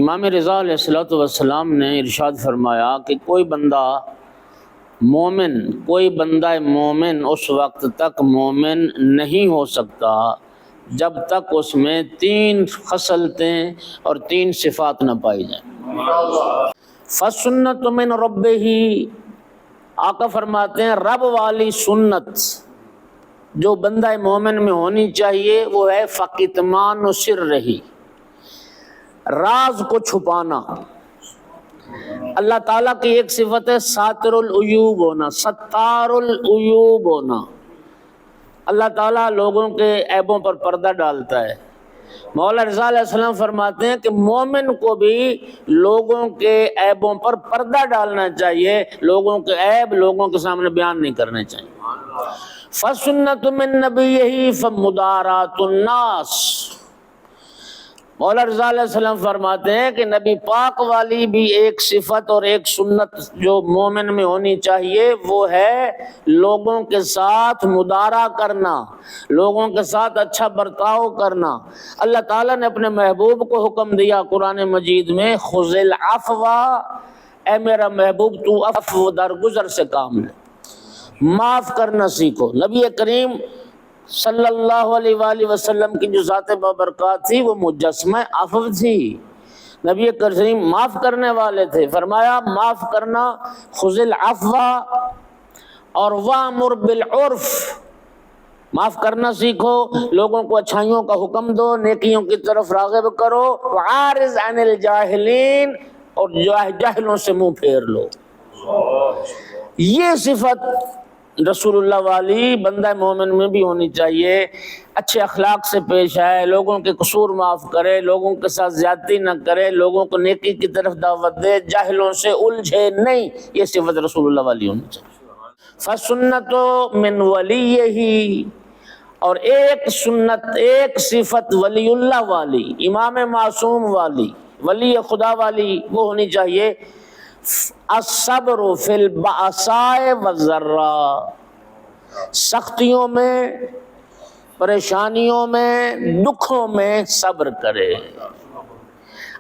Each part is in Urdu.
امام رضا علیہ الصلوۃ والسلام نے ارشاد فرمایا کہ کوئی بندہ مومن اس وقت تک مومن نہیں ہو سکتا جب تک اس میں 3 خصلتیں اور 3 صفات نہ پائی جائیں۔ فَسُنَّةُ مِن رَبِّهِ، آقا فرماتے ہیں رب والی سنت جو بندہ مومن میں ہونی چاہیے وہ ہے فَقِتْمَانُ سِرِّهِ، راز کو چھپانا۔ اللہ تعالیٰ کی ایک صفت ہے ساتر العیوب ہونا، ستار العیوب ہونا۔ اللہ تعالیٰ لوگوں کے عیبوں پر پردہ ڈالتا ہے۔ مولا رضا علیہ السلام فرماتے ہیں کہ مومن کو بھی لوگوں کے عیبوں پر پردہ ڈالنا چاہیے، لوگوں کے عیب لوگوں کے سامنے بیان نہیں کرنے چاہیے۔ فَسُنَّةُ مِن نَبِيِّهِ فَمُدَارَاتُ النَّاسِ، مولا رضا علیہ السلام فرماتے ہیں کہ نبی پاک والی بھی ایک صفت اور ایک سنت جو مومن میں ہونی چاہیے وہ ہے لوگوں کے ساتھ مدارا کرنا، لوگوں کے ساتھ اچھا برتاؤ کرنا۔ اللہ تعالیٰ نے اپنے محبوب کو حکم دیا قرآن مجید میں خذ العفو، اے میرا محبوب تو عفو درگزر سے کام لے، معاف کرنا سیکھو۔ نبی کریم صلی اللہ علیہ وآلہ وسلم کی جو ذات بابرکات تھی وہ مجسمہ عفو تھی، نبی کریم معاف کرنے والے تھے۔ فرمایا معاف کرنا، خذ العفو اور وامر بالعرف، معاف کرنا سیکھو، لوگوں کو اچھائیوں کا حکم دو، نیکیوں کی طرف راغب کرو، وعارض عن الجاہلین، اور جاہلوں سے منہ پھیر لو۔ یہ صفت رسول اللہ والی بندہ مومن میں بھی ہونی چاہیے، اچھے اخلاق سے پیش آئے، لوگوں کے قصور معاف کرے، لوگوں کے ساتھ زیادتی نہ کرے، لوگوں کو نیکی کی طرف دعوت دے، جاہلوں سے الجھے نہیں، یہ صفت رسول اللہ والی ہونی چاہیے۔ فَسُنَّةُ مِن وَلِيِّهِ، اور ایک سنت ایک صفت ولی اللہ والی، امام معصوم والی، ولی خدا والی وہ ہونی چاہیے۔ الصبر فی البأساء والضراء، سختیوں میں، پریشانیوں میں، دکھوں میں صبر کرے۔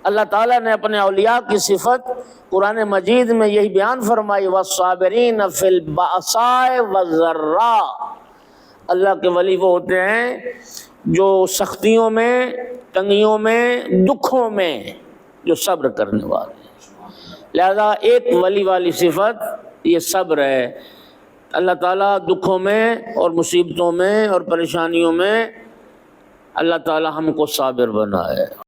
اللہ تعالیٰ نے اپنے اولیاء کی صفت قرآن مجید میں یہی بیان فرمائی والصابرین فی البأساء والضراء، اللہ کے ولی وہ ہوتے ہیں جو سختیوں میں، تنگیوں میں، دکھوں میں جو صبر کرنے والے ہیں۔ لہذا ایک ولی والی صفت یہ صبر ہے۔ اللہ تعالیٰ دکھوں میں اور مصیبتوں میں اور پریشانیوں میں اللہ تعالیٰ ہم کو صابر بنائے۔